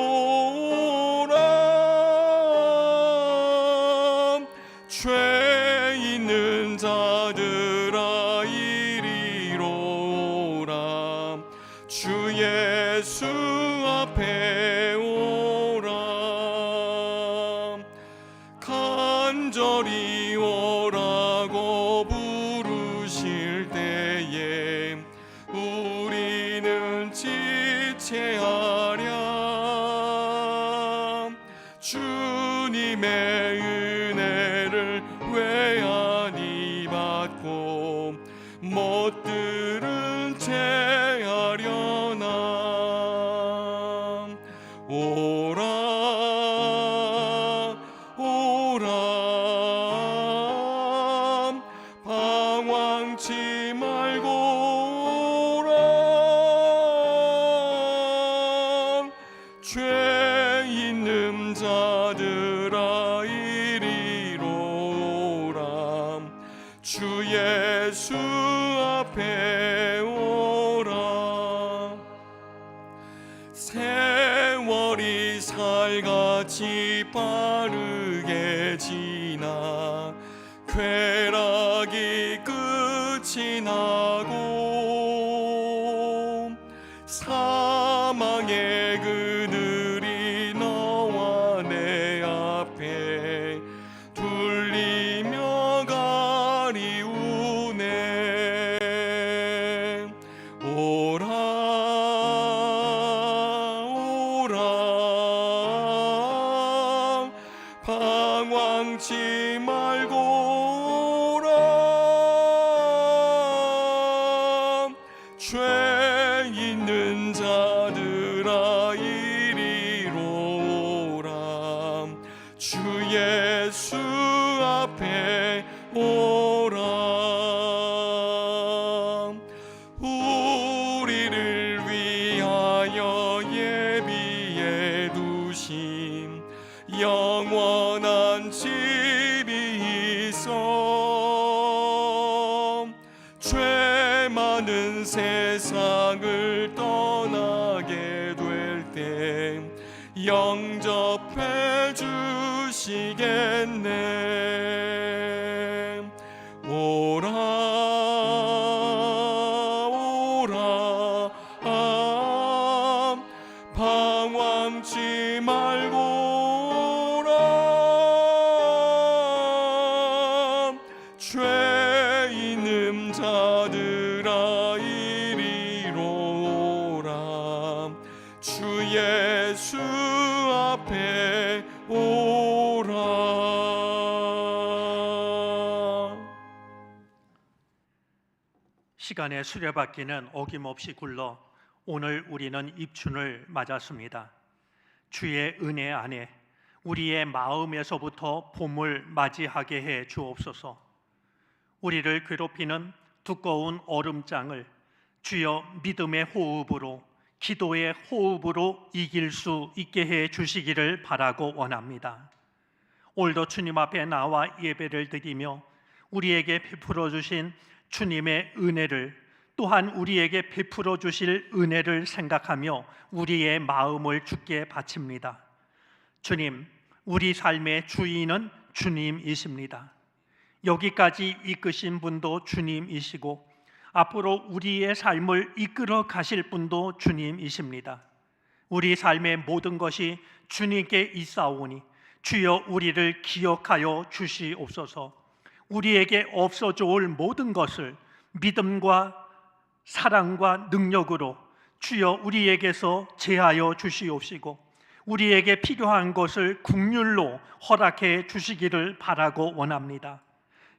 오라. 죄 있는 자들아 이리로 오라. 주 예수 앞에 오라. 간절히 오라고 부르실 때에 우리는 지체하랴. 주님의 은혜를 왜 아니 받고 못 들은 채 하려나. 오라 방황치 말고 오라. 죄 있는 자들아 이리로 오라. 주 예수 앞에 오라. 세월이 살같이 빠르게 지나 쾌락이 끝이 나고 사망의 그늘이 너와 내 앞에 둘리며 가리우네. 오라 방황치 말고 오라. 죄 있는 자들아 이리로 오라. 주 예수 앞에 오라. 우리를 위하여 예비해 두신 영원한 집이 있어. 죄 많은 세상을 떠나게 될 때 영접해 주시겠네. 오라 시간의 수레바퀴는 어김없이 굴러 오늘 우리는 입춘을 맞았습니다. 주의 은혜 안에 우리의 마음에서부터 봄을 맞이하게 해 주옵소서. 우리를 괴롭히는 두꺼운 얼음장을 주여 믿음의 호흡으로, 기도의 호흡으로 이길 수 있게 해 주시기를 바라고 원합니다. 오늘도 주님 앞에 나와 예배를 드리며 우리에게 베풀어 주신 주님의 은혜를, 또한 우리에게 베풀어 주실 은혜를 생각하며 우리의 마음을 주께 바칩니다. 주님, 우리 삶의 주인은 주님이십니다. 여기까지 이끄신 분도 주님이시고 앞으로 우리의 삶을 이끌어 가실 분도 주님이십니다. 우리 삶의 모든 것이 주님께 있사오니 주여 우리를 기억하여 주시옵소서. 우리에게 없어져 올 모든 것을 믿음과 사랑과 능력으로 주여 우리에게서 제하여 주시옵시고 우리에게 필요한 것을 긍휼로 허락해 주시기를 바라고 원합니다.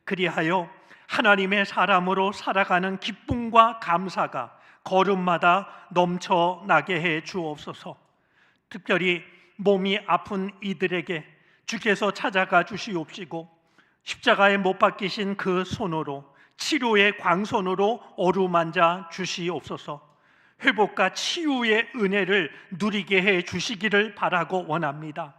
그리하여 하나님의 사람으로 살아가는 기쁨과 감사가 걸음마다 넘쳐나게 해 주옵소서. 특별히 몸이 아픈 이들에게 주께서 찾아가 주시옵시고 십자가에 못 박히신 그 손으로, 치료의 광선으로 어루만져 주시옵소서. 회복과 치유의 은혜를 누리게 해 주시기를 바라고 원합니다.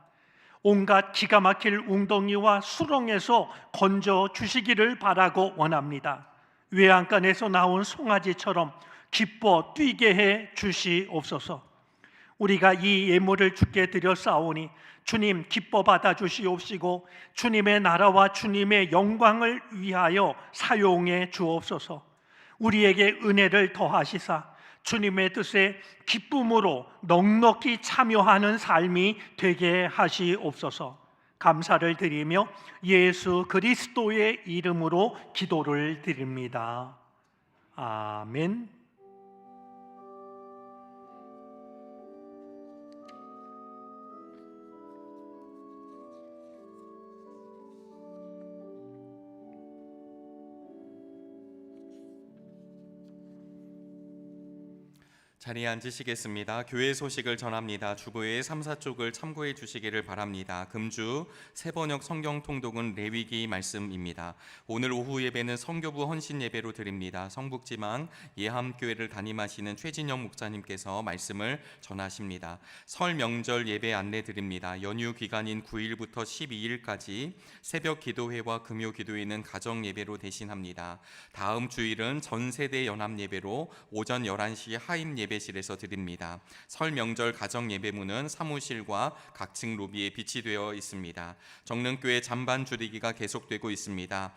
온갖 기가 막힐 웅덩이와 수렁에서 건져 주시기를 바라고 원합니다. 외양간에서 나온 송아지처럼 기뻐 뛰게 해 주시옵소서. 우리가 이 예물을 주께 드렸사오니 주님 기뻐 받아 주시옵시고 주님의 나라와 주님의 영광을 위하여 사용해 주옵소서. 우리에게 은혜를 더하시사 주님의 뜻에 기쁨으로 넉넉히 참여하는 삶이 되게 하시옵소서. 감사를 드리며 예수 그리스도의 이름으로 기도를 드립니다. 아멘. 자리에 앉으시겠습니다. 교회 소식을 전합니다. 주보의 3, 4쪽을 참고해 주시기를 바랍니다. 금주 새번역 성경 통독은 레위기 말씀입니다. 오늘 오후 예배는 성교부 헌신 예배로 드립니다. 성북지방 예함교회를 담임하시는 최진영 목사님께서 말씀을 전하십니다. 설 명절 예배 안내 드립니다. 연휴 기간인 9일부터 12일까지 새벽 기도회와 금요 기도회는 가정 예배로 대신합니다. 다음 주일은 전세대 연합 예배로 오전 11시 하임 예배실에서 드립니다. 설 명절 가정 예배문은 사무실과 각층 로비에 비치되어 있습니다. 정릉교회 잔반 줄이기가 계속되고 있습니다.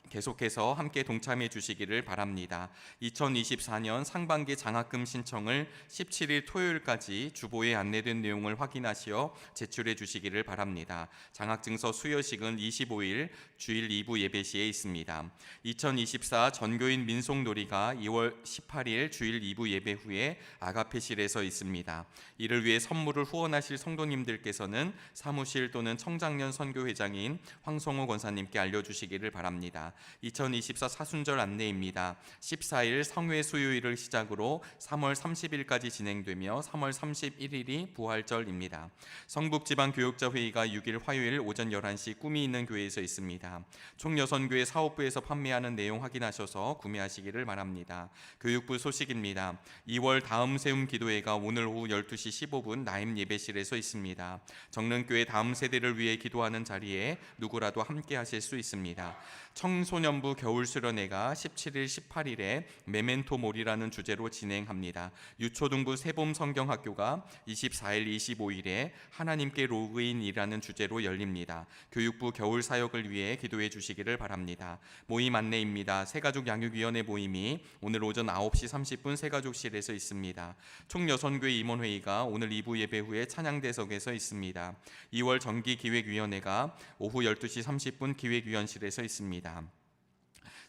계속해서 함께 동참해 주시기를 바랍니다. 2024년 상반기 장학금 신청을 17일 토요일까지 주보에 안내된 내용을 확인하시어 제출해 주시기를 바랍니다. 장학증서 수여식은 25일 주일 2부 예배 시에 있습니다. 2024 전교인 민속놀이가 2월 18일 주일 2부 예배 후에 아가페실에서 있습니다. 이를 위해 선물을 후원하실 성도님들께서는 사무실 또는 청장년 선교회장인 황성호 권사님께 알려주시기를 바랍니다. 2024 사순절 안내입니다. 14일 성회 수요일을 시작으로 3월 30일까지 진행되며 3월 31일이 부활절입니다. 성북지방교육자회의가 6일 화요일 오전 11시 꿈이 있는 교회에서 있습니다. 총여선교회 사업부에서 판매하는 내용 확인하셔서 구매하시기를 바랍니다. 교육부 소식입니다. 2월 다음 세움 기도회가 오늘 오후 12시 15분 나임 예배실에서 있습니다. 정릉교회 다음 세대를 위해 기도하는 자리에 누구라도 함께 하실 수 있습니다. 청소년부 겨울수련회가 17일, 18일에 메멘토몰이라는 주제로 진행합니다. 유초등부 세봄 성경학교가 24일, 25일에 하나님께 로그인이라는 주제로 열립니다. 교육부 겨울사역을 위해 기도해 주시기를 바랍니다. 모임 안내입니다. 새가족 양육위원회 모임이 오늘 오전 9시 30분 새가족실에서 있습니다. 총여선교회 임원회의가 오늘 2부 예배 후에 찬양대석에서 있습니다. 2월 정기기획위원회가 오후 12시 30분 기획위원실에서 있습니다.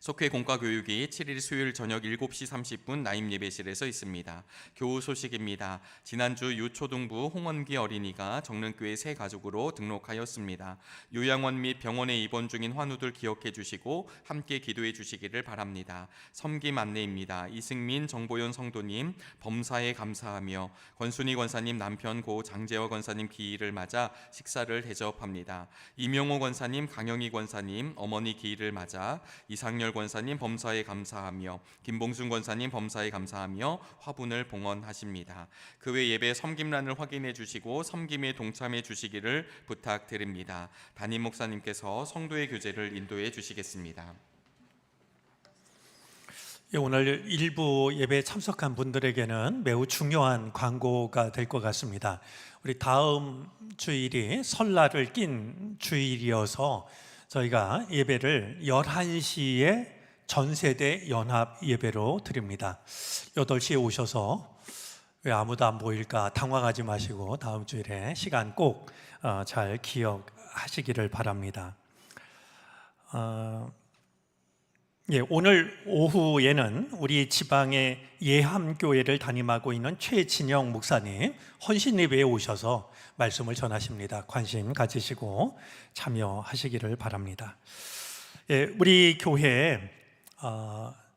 속회 공과 교육이 7일 수요일 저녁 7시 30분 나임 예배실에서 있습니다. 교우 소식입니다. 지난주 유초등부 홍원기 어린이가 정릉교회 새 가족으로 등록하였습니다. 요양원 및 병원에 입원 중인 환우들 기억해 주시고 함께 기도해 주시기를 바랍니다. 섬김 안내입니다. 이승민 정보연 성도님 범사에 감사하며 권순희 권사님 남편 고 장재화 권사님 기일을 맞아 식사를 대접합니다. 이명호 권사님 강영희 권사님 어머니 기일을 맞아 이상열 권사님 범사에 감사하며 김봉순 권사님 범사에 감사하며 화분을 봉헌하십니다. 그 외 예배 섬김란을 확인해 주시고 섬김에 동참해 주시기를 부탁드립니다. 담임 목사님께서 성도의 교제를 인도해 주시겠습니다. 오늘 일부 예배에 참석한 분들에게는 매우 중요한 광고가 될 것 같습니다. 우리 다음 주일이 설날을 낀 주일이어서 저희가 예배를 11시에 전세대 연합 예배로 드립니다. 8시에 오셔서 왜 아무도 안 보일까 당황하지 마시고 다음 주일에 시간 꼭 잘 기억하시기를 바랍니다. 오늘 오후에는 우리 지방의 예함교회를 담임하고 있는 최진영 목사님 헌신예배에 오셔서 말씀을 전하십니다. 관심 가지시고 참여하시기를 바랍니다. 우리 교회에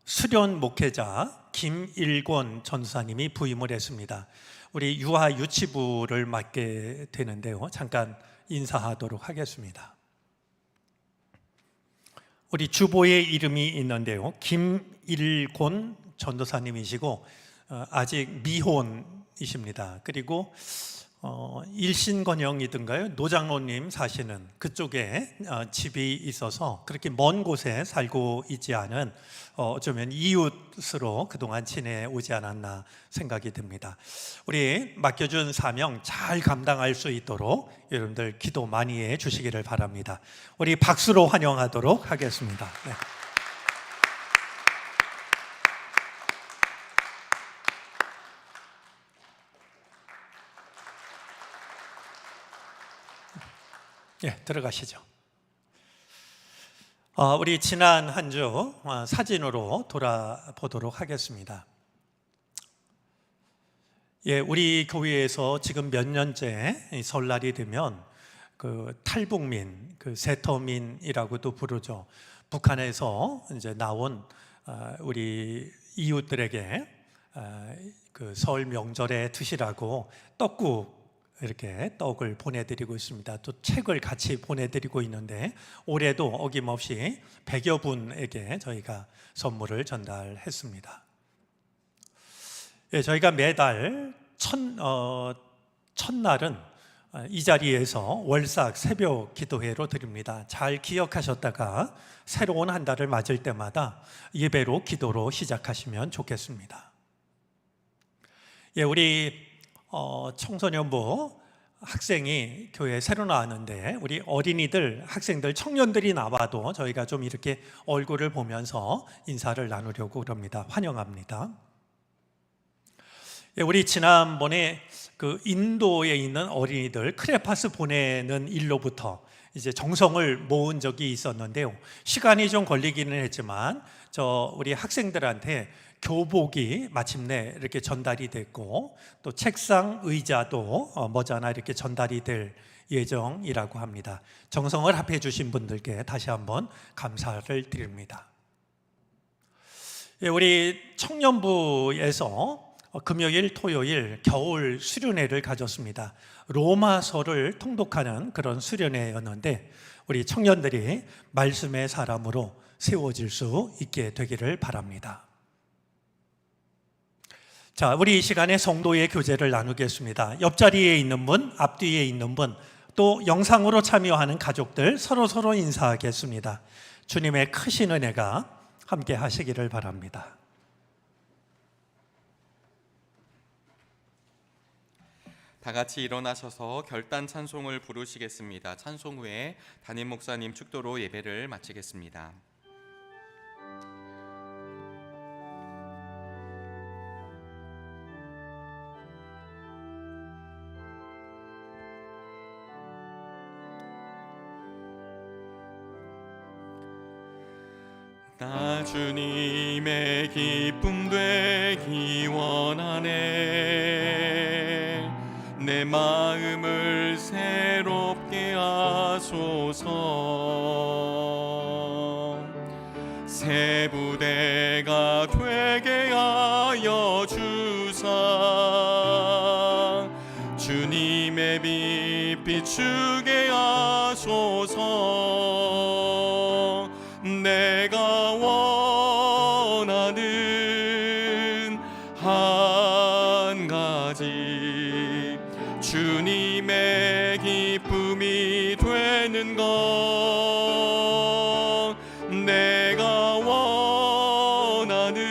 수련 목회자 김일권 전사님이 부임을 했습니다. 우리 유아 유치부를 맡게 되는데요. 잠깐 인사하도록 하겠습니다. 우리 주보에 이름이 있는데요. 김일권 전도사님이시고 아직 미혼이십니다. 그리고 일신건영이든가요 노장로님 사시는 그쪽에 집이 있어서 그렇게 먼 곳에 살고 있지 않은 어쩌면 이웃으로 그동안 지내오지 않았나 생각이 듭니다. 우리 맡겨준 사명 잘 감당할 수 있도록 여러분들 기도 많이 해 주시기를 바랍니다. 우리 박수로 환영하도록 하겠습니다. 네. 들어가시죠. 우리 지난 한 주 사진으로 돌아보도록 하겠습니다. 우리 교회에서 지금 몇 년째 설날이 되면 그 탈북민, 그 세터민이라고도 부르죠. 북한에서 이제 나온 우리 이웃들에게 그 설 명절에 드시라고 떡국 이렇게 떡을 보내드리고 있습니다. 또 책을 같이 보내드리고 있는데 올해도 어김없이 100여 분에게 저희가 선물을 전달했습니다. 저희가 매달 첫날은 이 자리에서 월삭 새벽 기도회로 드립니다. 잘 기억하셨다가 새로운 한 달을 맞을 때마다 예배로 기도로 시작하시면 좋겠습니다. 우리 청소년부 학생이 교회에 새로 나왔는데 우리 어린이들, 학생들, 청년들이 나와도 저희가 좀 이렇게 얼굴을 보면서 인사를 나누려고 그럽니다. 환영합니다. 우리 지난번에 그 인도에 있는 어린이들 크레파스 보내는 일로부터 이제 정성을 모은 적이 있었는데요. 시간이 좀 걸리기는 했지만 우리 학생들한테 교복이 마침내 이렇게 전달이 됐고 또 책상, 의자도 머지않아 이렇게 전달이 될 예정이라고 합니다. 정성을 합해 주신 분들께 다시 한번 감사를 드립니다. 우리 청년부에서 금요일, 토요일 겨울 수련회를 가졌습니다. 로마서를 통독하는 그런 수련회였는데 우리 청년들이 말씀의 사람으로 세워질 수 있게 되기를 바랍니다. 자, 우리 이 시간에 성도의 교제를 나누겠습니다. 옆자리에 있는 분, 앞뒤에 있는 분, 또 영상으로 참여하는 가족들 서로 인사하겠습니다. 주님의 크신 은혜가 함께 하시기를 바랍니다. 다 같이 일어나셔서 결단 찬송을 부르시겠습니다. 찬송 후에 담임 목사님 축도로 예배를 마치겠습니다. 나 주님의 기쁨 되기 원하네. 내 마음을 새롭게 하소서. 새 부대가 되게 하여 주사 주님의 빛 비추게 하소서. 내가 원하는 한 가지 주님의 기쁨이 되는 것. 내가 원하는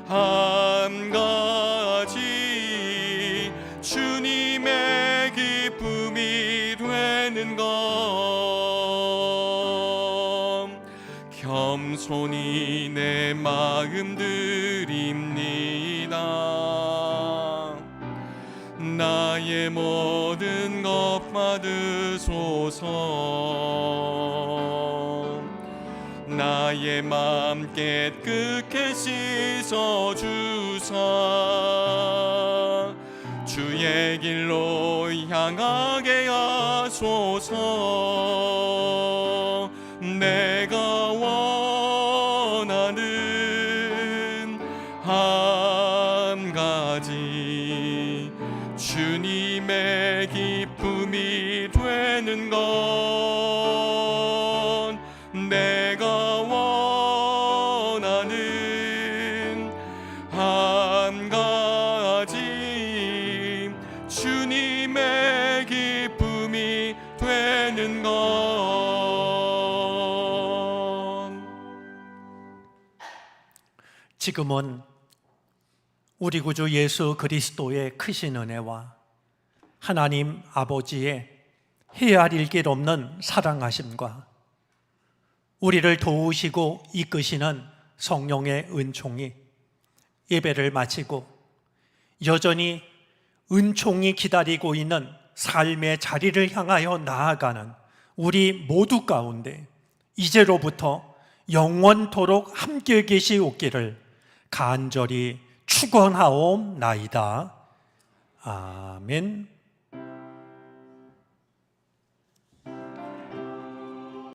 한 가지 주님의 기쁨이 되는 것. 겸손히 내 마음 드립니다. 나의 모든 것 받으소서. 나의 맘 깨끗게 씻어주사 주의 길로 향하게 하소서. 내가 원하는 한 가지 주님의 기쁨이 되는 것. 내가 원하는 한 가지 주님의 기쁨이 되는 것. 지금은 우리 구주 예수 그리스도의 크신 은혜와 하나님 아버지의 헤아릴 길 없는 사랑하심과 우리를 도우시고 이끄시는 성령의 은총이 예배를 마치고 여전히 은총이 기다리고 있는 삶의 자리를 향하여 나아가는 우리 모두 가운데 이제로부터 영원토록 함께 계시옵기를 간절히 축원하옵나이다. 아멘.